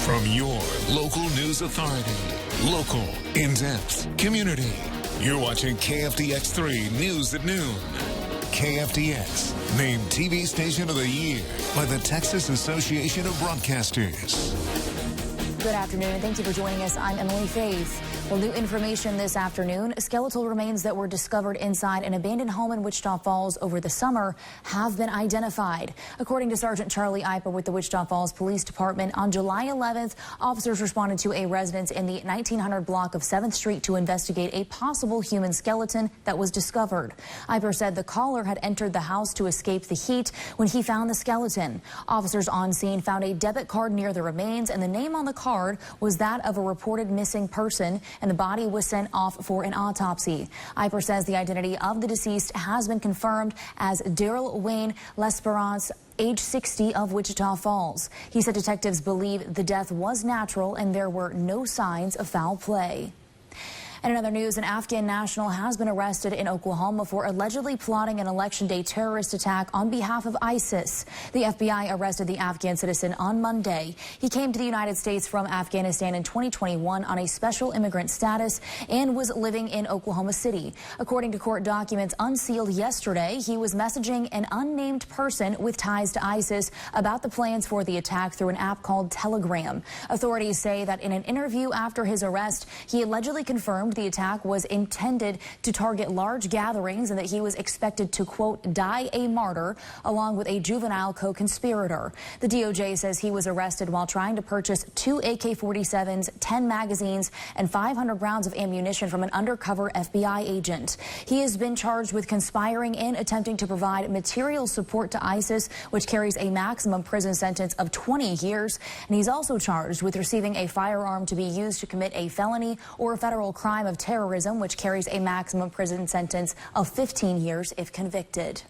From your local news authority, local, in-depth, community. You're watching KFDX3 News at Noon. KFDX, named TV Station of the Year by the Texas Association of Broadcasters. Good afternoon, and thank you for joining us. I'm Emily Faith. Well, new information this afternoon. Skeletal remains that were discovered inside an abandoned home in Wichita Falls over the summer have been identified. According to Sergeant Charlie Iper with the Wichita Falls Police Department, on July 11th, officers responded to a residence in the 1900 block of 7th Street to investigate a possible human skeleton that was discovered. Iper said the caller had entered the house to escape the heat when he found the skeleton. Officers on scene found a debit card near the remains, and the name on the card was that of a reported missing person, and the body was sent off for an autopsy. Iper says the identity of the deceased has been confirmed as Daryl Wayne L'Esperance, age 60, of Wichita Falls. He said detectives believe the death was natural and there were no signs of foul play. And in other news, an Afghan national has been arrested in Oklahoma for allegedly plotting an Election Day terrorist attack on behalf of ISIS. The FBI arrested the Afghan citizen on Monday. He came to the United States from Afghanistan in 2021 on a special immigrant status and was living in Oklahoma City. According to court documents unsealed yesterday, he was messaging an unnamed person with ties to ISIS about the plans for the attack through an app called Telegram. Authorities say that in an interview after his arrest, he allegedly confirmed the attack was intended to target large gatherings and that he was expected to, quote, die a martyr along with a juvenile co-conspirator. The DOJ says he was arrested while trying to purchase 2 AK-47s, 10 magazines, and 500 rounds of ammunition from an undercover FBI agent. He has been charged with conspiring and attempting to provide material support to ISIS, which carries a maximum prison sentence of 20 years. And he's also charged with receiving a firearm to be used to commit a felony or a federal crime of terrorism, which carries a maximum prison sentence of 15 years if convicted.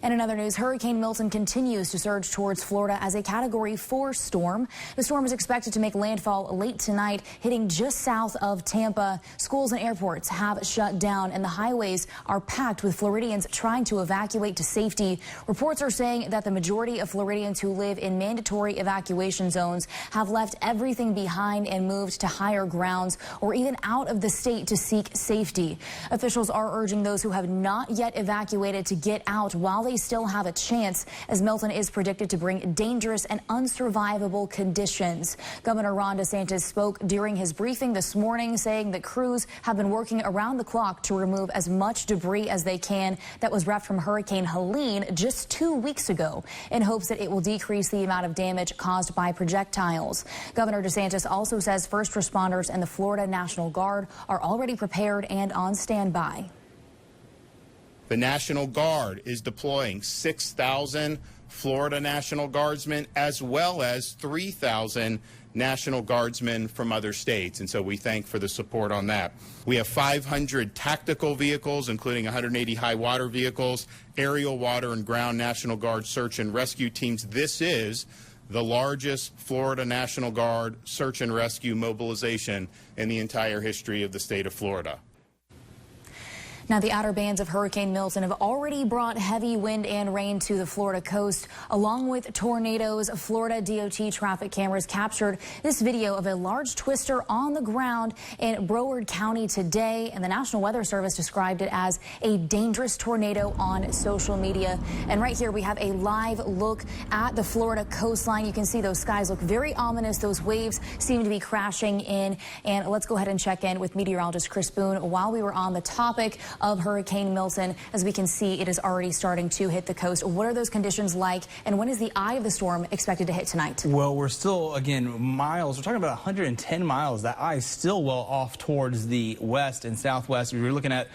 And in other news, Hurricane Milton continues to surge towards Florida as a Category 4 storm. The storm is expected to make landfall late tonight, hitting just south of Tampa. Schools and airports have shut down, and the highways are packed with Floridians trying to evacuate to safety. Reports are saying that the majority of Floridians who live in mandatory evacuation zones have left everything behind and moved to higher grounds or even out of the state to seek safety. Officials are urging those who have not yet evacuated to get out while they still have a chance, as Milton is predicted to bring dangerous and unsurvivable conditions. Governor Ron DeSantis spoke during his briefing this morning, saying that crews have been working around the clock to remove as much debris as they can that was wrecked from Hurricane Helene just 2 weeks ago, in hopes that it will decrease the amount of damage caused by projectiles. Governor DeSantis also says first responders and the Florida National Guard are already prepared and on standby. The National Guard is deploying 6,000 Florida National Guardsmen as well as 3,000 National Guardsmen from other states, and so we thank for the support on that. We have 500 tactical vehicles, including 180 high water vehicles, aerial, water, and ground National Guard search and rescue teams. This is the largest Florida National Guard search and rescue mobilization in the entire history of the state of Florida. Now, the outer bands of Hurricane Milton have already brought heavy wind and rain to the Florida coast, along with tornadoes. Florida DOT traffic cameras captured this video of a large twister on the ground in Broward County today, and the National Weather Service described it as a dangerous tornado on social media. And right here we have a live look at the Florida coastline. You can see those skies look very ominous. Those waves seem to be crashing in. And let's go ahead and check in with meteorologist Kris Boone while we were on the topic of Hurricane Milton. As we can see, it is already starting to hit the coast. What are those conditions like, and when is the eye of the storm expected to hit tonight? Well, we're still, again, miles. We're talking about 110 miles. That eye is still well off towards the west and southwest. We were looking at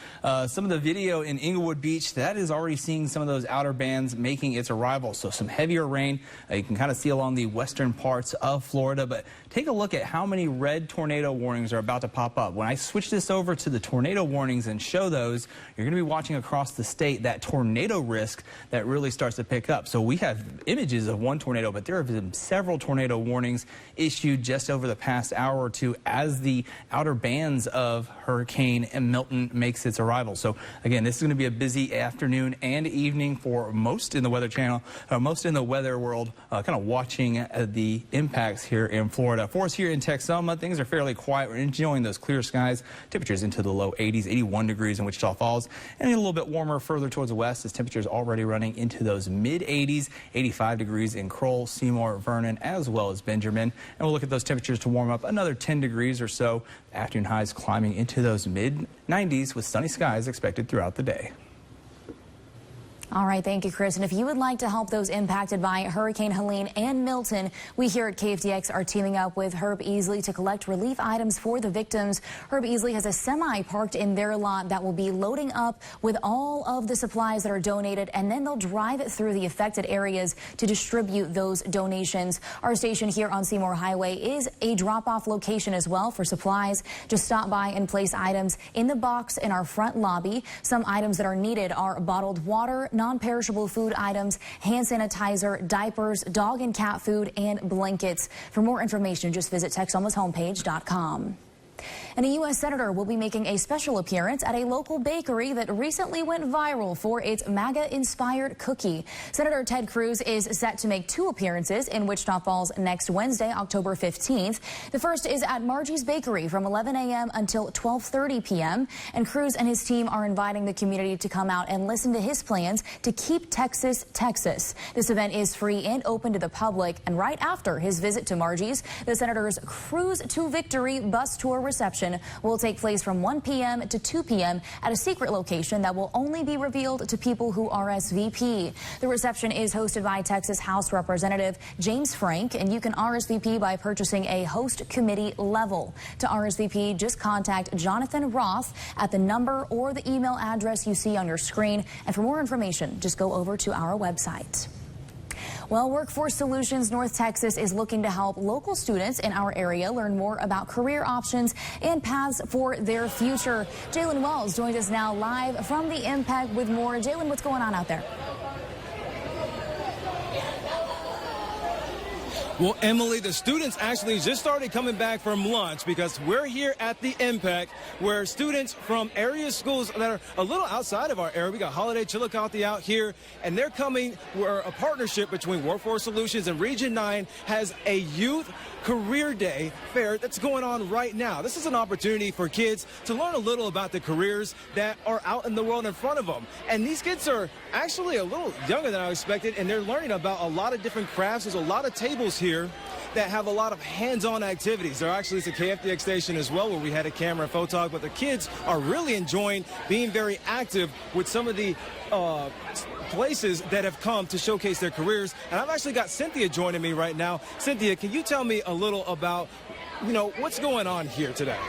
some of the video in Inglewood Beach. That is already seeing some of those outer bands making its arrival. So some heavier rain. You can kind of see along the western parts of Florida. But take a look at how many red tornado warnings are about to pop up. When I switch this over to the tornado warnings and show those, goes, you're going to be watching across the state that tornado risk that really starts to pick up. So we have images of one tornado, but there have been several tornado warnings issued just over the past hour or two as the outer bands of Hurricane Milton makes its arrival. So again, this is going to be a busy afternoon and evening for most in the Weather Channel, most in the weather world, kind of watching the impacts here in Florida. For us here in Texoma, things are fairly quiet. We're enjoying those clear skies. Temperatures into the low 80s, 81 degrees in Wichita Falls, and a little bit warmer further towards the west as temperatures already running into those mid 80s, 85 degrees in Kroll, Seymour, Vernon, as well as Benjamin. And we'll look at those temperatures to warm up another 10 degrees or so. Afternoon highs climbing into those mid 90s with sunny skies expected throughout the day. All right, thank you, Chris. And if you would like to help those impacted by Hurricane Helene and Milton, we here at KFDX are teaming up with Herb Easley to collect relief items for the victims. Herb Easley has a semi parked in their lot that will be loading up with all of the supplies that are donated, and then they'll drive it through the affected areas to distribute those donations. Our station here on Seymour Highway is a drop-off location as well for supplies. Just stop by and place items in the box in our front lobby. Some items that are needed are bottled water, non-perishable food items, hand sanitizer, diapers, dog and cat food, and blankets. For more information, just visit Texomashomepage.com. And a U.S. Senator will be making a special appearance at a local bakery that recently went viral for its MAGA-inspired cookie. Senator Ted Cruz is set to make 2 appearances in Wichita Falls next Wednesday, October 15th. The first is at Margie's Bakery from 11 a.m. until 12:30 p.m. And Cruz and his team are inviting the community to come out and listen to his plans to keep Texas, Texas. This event is free and open to the public. And right after his visit to Margie's, the Senator's Cruise to Victory bus tour reception will take place from 1 p.m. to 2 p.m. at a secret location that will only be revealed to people who RSVP. The reception is hosted by Texas House Representative James Frank, and you can RSVP by purchasing a host committee level. To RSVP, just contact Jonathan Roth at the number or the email address you see on your screen. And for more information, just go over to our website. Well, Workforce Solutions North Texas is looking to help local students in our area learn more about career options and paths for their future. Jalen Wells joins us now live from the Impact with more. Jalen, what's going on out there? Well, Emily, the students actually just started coming back from lunch because we're here at the Impact where students from area schools that are a little outside of our area, we got Holiday Chillicothe out here, and they're coming where a partnership between Workforce Solutions and Region 9 has a youth career day fair that's going on right now. This is an opportunity for kids to learn a little about the careers that are out in the world in front of them. And these kids are actually a little younger than I expected, and they're learning about a lot of different crafts. There's a lot of tables here that have a lot of hands-on activities. There actually is a KFDX station as well where we had a camera and photo talk, but the kids are really enjoying being very active with some of the places that have come to showcase their careers. And I've actually got Cynthia joining me right now. Cynthia, can you tell me a little about, what's going on here today?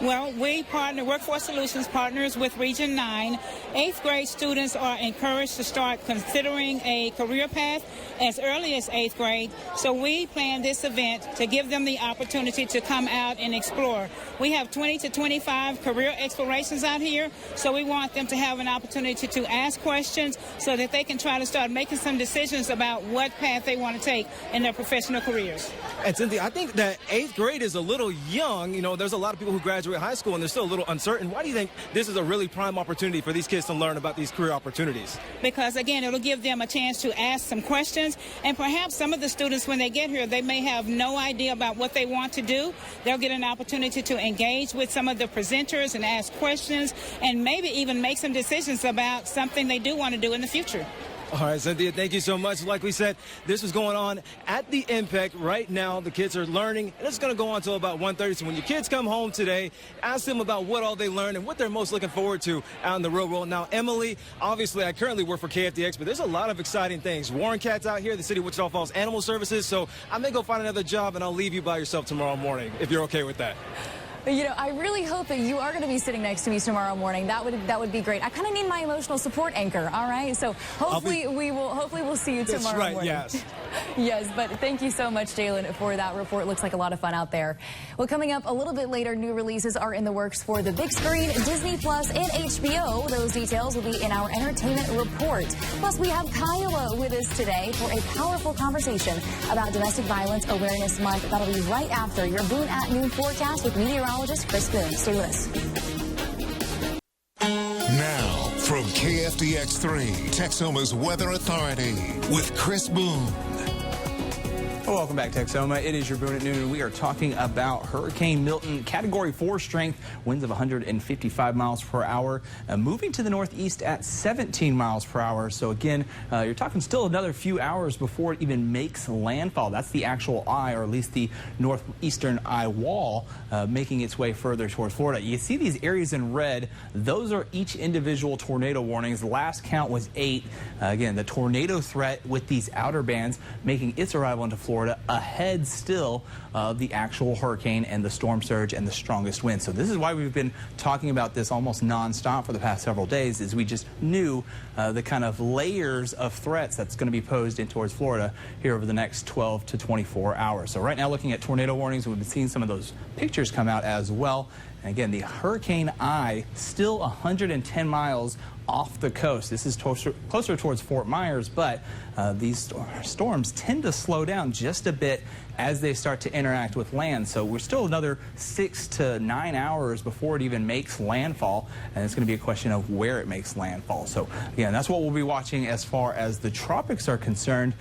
Well, Workforce Solutions partners with Region 9. 8th grade students are encouraged to start considering a career path as early as 8th grade. So we plan this event to give them the opportunity to come out and explore. We have 20 to 25 career explorations out here. So we want them to have an opportunity to ask questions so that they can try to start making some decisions about what path they want to take in their professional careers. And Cynthia, I think that 8th grade is a little young. There's a lot of people who graduate high school and they're still a little uncertain. Why do you think this is a really prime opportunity for these kids to learn about these career opportunities? Because, again, it'll give them a chance to ask some questions, and perhaps some of the students, when they get here, they may have no idea about what they want to do. They'll get an opportunity to engage with some of the presenters and ask questions and maybe even make some decisions about something they do want to do in the future. All right, Cynthia, thank you so much. Like we said, this is going on at the Impact right now. The kids are learning, and it's going to go on until about 1:30. So when your kids come home today, ask them about what all they learned and what they're most looking forward to out in the real world. Now, Emily, obviously, I currently work for KFDX, but there's a lot of exciting things. Warren Cat's out here, the City of Wichita Falls Animal Services. So I may go find another job, and I'll leave you by yourself tomorrow morning, if you're okay with that. You know, I really hope that you are going to be sitting next to me tomorrow morning. That would be great. I kind of need my emotional support anchor. All right, so hopefully we'll see you tomorrow morning. Yes. Yes, but thank you so much, Jalen, for that report. Looks like a lot of fun out there. Well, coming up a little bit later, new releases are in the works for the big screen, Disney Plus, and HBO. Those details will be in our entertainment report. Plus, we have Kiowa with us today for a powerful conversation about Domestic Violence Awareness Month. That'll be right after your Boone at Noon forecast with meteorologist Kris Boone. Stay with us. Now, from KFDX3, Texoma's Weather Authority, with Kris Boone. Welcome back, Texoma. It is your Boone at Noon, and we are talking about Hurricane Milton, Category 4 strength, winds of 155 miles per hour, moving to the northeast at 17 miles per hour. So again, you're talking still another few hours before it even makes landfall. That's the actual eye, or at least the northeastern eye wall, making its way further towards Florida. You see these areas in red. Those are each individual tornado warnings. The last count was 8. Again, the tornado threat with these outer bands making its arrival into Florida ahead still of the actual hurricane and the storm surge and the strongest winds. So this is why we've been talking about this almost nonstop for the past several days, is we just knew the kind of layers of threats that's going to be posed in towards Florida here over the next 12 to 24 hours. So right now, looking at tornado warnings, we've been seeing some of those pictures come out as well. And again, the hurricane eye still 110 miles off the coast. This is closer towards Fort Myers, but these storms tend to slow down just a bit as they start to interact with land. So we're still another 6 to 9 hours before it even makes landfall, and it's going to be a question of where it makes landfall. So again, that's what we'll be watching as far as the tropics are concerned.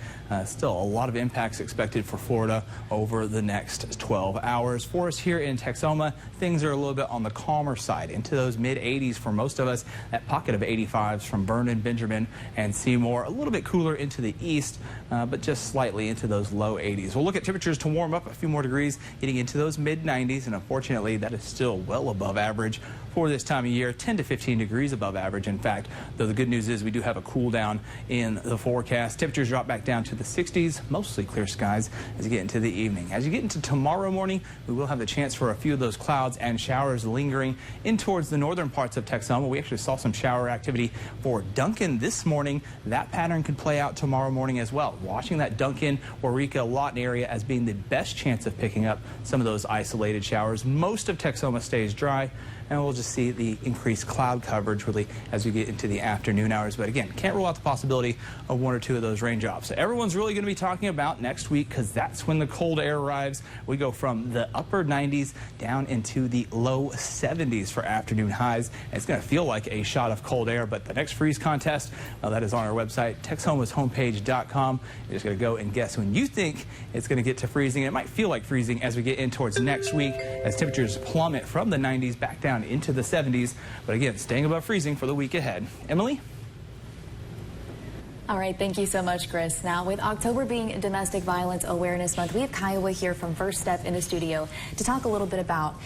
Still a lot of impacts expected for Florida over the next 12 hours. For us here in Texoma, things are a little bit on the calmer side, into those mid-80s for most of us. That pocket of 85s from Vernon, Benjamin, and Seymour, a little bit cooler into the east, but just slightly into those low 80s. We'll look at temperatures to warm up a few more degrees, getting into those mid-90s, and unfortunately that is still well above average for this time of year, 10 to 15 degrees above average, in fact. Though the good news is we do have a cool down in the forecast. Temperatures drop back down to the 60s, mostly clear skies as you get into the evening. As you get into tomorrow morning, we will have the chance for a few of those clouds and showers lingering in towards the northern parts of Texoma. We actually saw some shower activity for Duncan this morning. That pattern could play out tomorrow morning as well. Watching that Duncan, Waurika, Lawton area as being the best chance of picking up some of those isolated showers. Most of Texoma stays dry, and we'll just see the increased cloud coverage really as we get into the afternoon hours. But again, can't rule out the possibility of 1 or 2 of those raindrops. So everyone's really going to be talking about next week, because that's when the cold air arrives. We go from the upper 90s down into the low 70s for afternoon highs. And it's going to feel like a shot of cold air, but the next freeze contest, that is on our website, Texomashomepage.com. You're just going to go and guess when you think it's going to get to freezing. It might feel like freezing as we get in towards next week, as temperatures plummet from the 90s back down into the 70s, but again, staying above freezing for the week ahead. Emily? All right, thank you so much, Kris. Now, with October being Domestic Violence Awareness Month, we have Kiowa here from First Step in the studio to talk a little bit about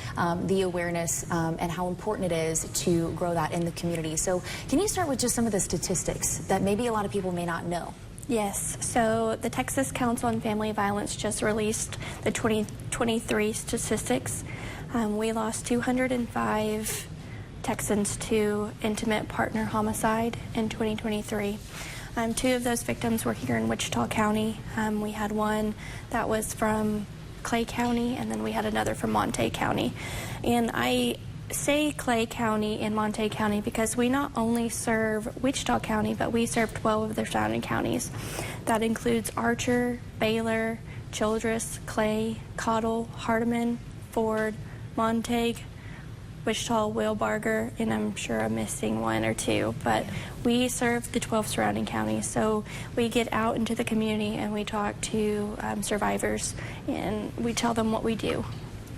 the awareness and how important it is to grow that in the community. So can you start with just some of the statistics that maybe a lot of people may not know? Yes, so the Texas Council on Family Violence just released the 2023 statistics. We lost 205 Texans to intimate partner homicide in 2023. 2 of those victims were here in Wichita County. We had one that was from Clay County, and then we had another from Monte County. And I say Clay County and Monte County because we not only serve Wichita County, but we serve 12 of the surrounding counties. That includes Archer, Baylor, Childress, Clay, Cottle, Hardeman, Ford, Montague, Wichita, Wilbarger, and I'm sure I'm missing 1 or 2, but we serve the 12 surrounding counties. So we get out into the community and we talk to survivors, and we tell them what we do.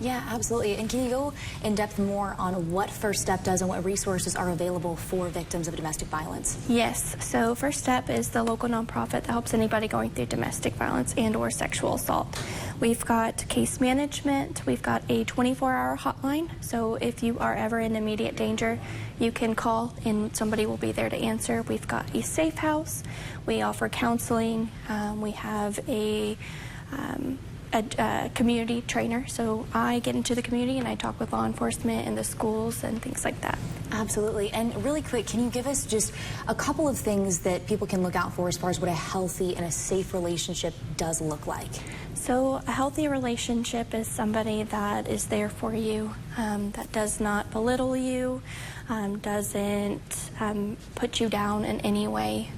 Yeah, absolutely. And can you go in depth more on what First Step does and what resources are available for victims of domestic violence? Yes. So First Step is the local nonprofit that helps anybody going through domestic violence and or sexual assault. We've got case management. We've got a 24-hour hotline. So if you are ever in immediate danger, you can call and somebody will be there to answer. We've got a safe house. We offer counseling. We have a a community trainer, so I get into the community and I talk with law enforcement and the schools and things like that. Absolutely. And really quick, can you give us just a couple of things that people can look out for as far as what a healthy and a safe relationship does look like? So a healthy relationship is somebody that is there for you, that does not belittle you, doesn't put you down in any way,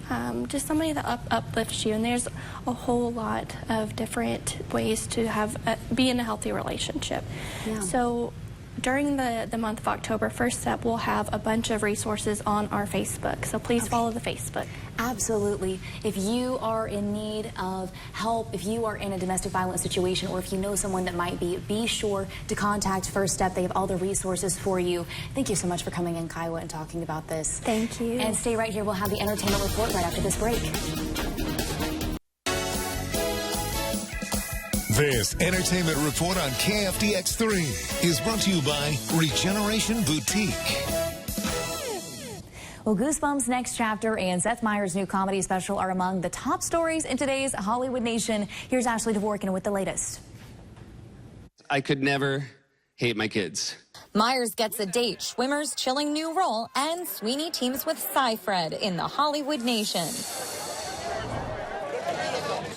just somebody that uplifts you. And there's a whole lot of different ways to have be in a healthy relationship. Yeah. So during the month of October, First Step will have a bunch of resources on our Facebook, so please follow the Facebook. Absolutely. If you are in need of help, if you are in a domestic violence situation, or if you know someone that might be sure to contact First Step. They have all the resources for you. Thank you so much for coming in, Kiowa, and talking about this. Thank you. And stay right here. We'll have the entertainment report right after this break. This entertainment report on KFDX3 is brought to you by Regeneration Boutique. Well, Goosebumps' next chapter and Seth Meyers' new comedy special are among the top stories in today's Hollywood Nation. Here's Ashley Dvorkin with the latest. I could never hate my kids. Meyers gets a date, Schwimmer's chilling new role, and Sweeney teams with Cy-Fred in the Hollywood Nation.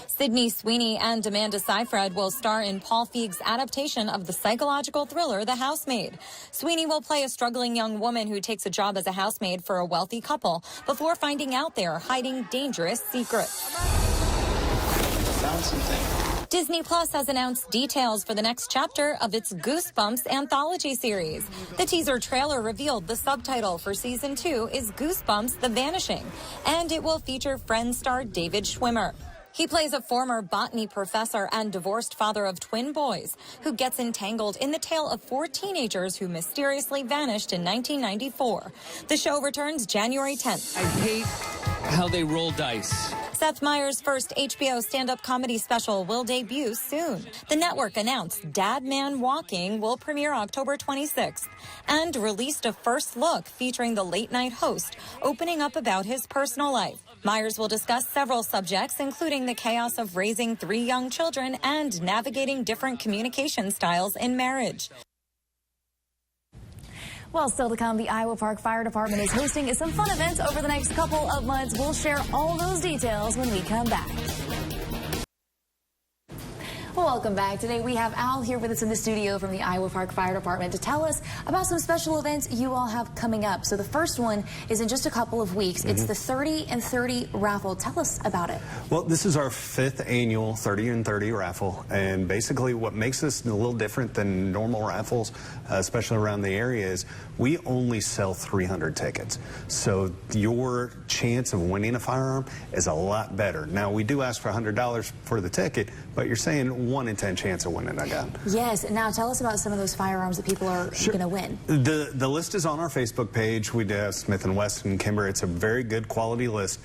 Sydney Sweeney and Amanda Seyfried will star in Paul Feig's adaptation of the psychological thriller The Housemaid. Sweeney will play a struggling young woman who takes a job as a housemaid for a wealthy couple before finding out they are hiding dangerous secrets. Found something. Disney Plus has announced details for the next chapter of its Goosebumps anthology series. The teaser trailer revealed the subtitle for season 2 is Goosebumps: The Vanishing, and it will feature Friends star David Schwimmer. He plays a former botany professor and divorced father of twin boys who gets entangled in the tale of 4 teenagers who mysteriously vanished in 1994. The show returns January 10th. I hate how they roll dice. Seth Meyers' first HBO stand-up comedy special will debut soon. The network announced Dad Man Walking will premiere October 26th and released a first look featuring the late-night host opening up about his personal life. Meyers will discuss several subjects, including the chaos of raising 3 young children and navigating different communication styles in marriage. Well, still to come, the Iowa Park Fire Department is hosting some fun events over the next couple of months. We'll share all those details when we come back. Well, welcome back. Today we have Al here with us in the studio from the Iowa Park Fire Department to tell us about some special events you all have coming up. So the first one is in just a couple of weeks. It's the 30 and 30 raffle. Tell us about it. Well, this is our 5th annual 30 and 30 raffle, and basically what makes this a little different than normal raffles, especially around the area, is we only sell 300 tickets. So your chance of winning a firearm is a lot better. Now, we do ask for $100 for the ticket, but you're saying 1 in 10 chance of winning a gun. Yes. Now tell us about some of those firearms that people are going to win. The list is on our Facebook page. We do have Smith & Wesson and Kimber. It's a very good quality list.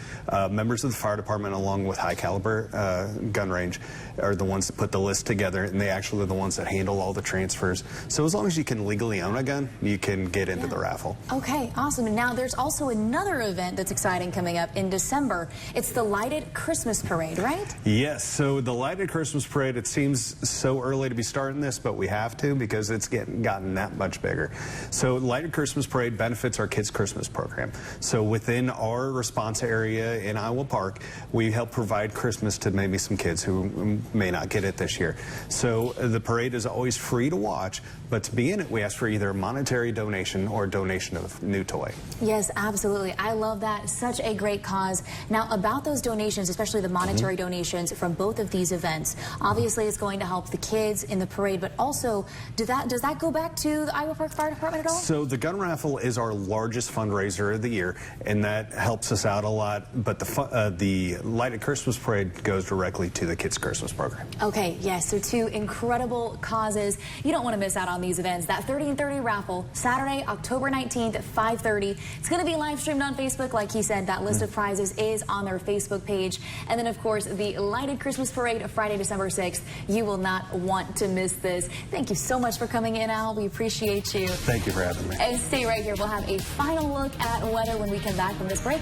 Members of the fire department, along with high caliber gun range, are the ones that put the list together, and they actually are the ones that handle all the transfers. So as long as you can legally own a gun, you can get into the raffle. Okay, awesome. And now there's also another event that's exciting coming up in December. It's the Lighted Christmas Parade, right? Yes. So the Lighted Christmas Parade, it seems so early to be starting this, but we have to because it's gotten that much bigger. So Lighted Christmas Parade benefits our Kids Christmas program. So within our response area in Iowa Park, we help provide Christmas to maybe some kids who may not get it this year. So the parade is always free to watch, but to be in it, we ask for either a monetary donation or a donation of a new toy. Yes, absolutely. I love that. Such a great cause. Now, about those donations, especially the monetary donations from both of these events, obviously it's going to help the kids in the parade, but also, does that go back to the Iowa Park Fire Department at all? So the gun raffle is our largest fundraiser of the year, and that helps us out a lot, but the Lighted Christmas Parade goes directly to the Kids Christmas program. Okay, yes, so 2 incredible causes. You don't want to miss out on these events. That 30 and 30 raffle, Saturday, October 19th at 5:30. It's going to be live streamed on Facebook. Like he said, that list of prizes is on their Facebook page. And then, of course, the Lighted Christmas Parade, Friday, December 6th. You will not want to miss this. Thank you so much for coming in, Al. We appreciate you. Thank you for having me. And stay right here. We'll have a final look at weather when we come back from this break.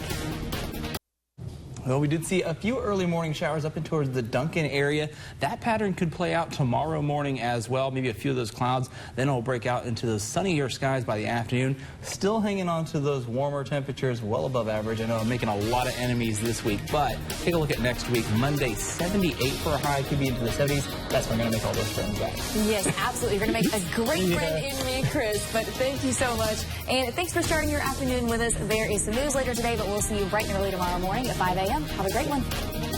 Well, we did see a few early morning showers up and towards the Duncan area. That pattern could play out tomorrow morning as well. Maybe a few of those clouds. Then it'll break out into those sunnier skies by the afternoon. Still hanging on to those warmer temperatures well above average. I know I'm making a lot of enemies this week, but take a look at next week. Monday, 78 for a high. Could be into the 70s. That's when I'm going to make all those friends back. Yes, absolutely. You're going to make a great friend in me, Chris. But thank you so much. And thanks for starting your afternoon with us. There is some news later today, but we'll see you bright and early tomorrow morning at 5 a.m. Have a great one.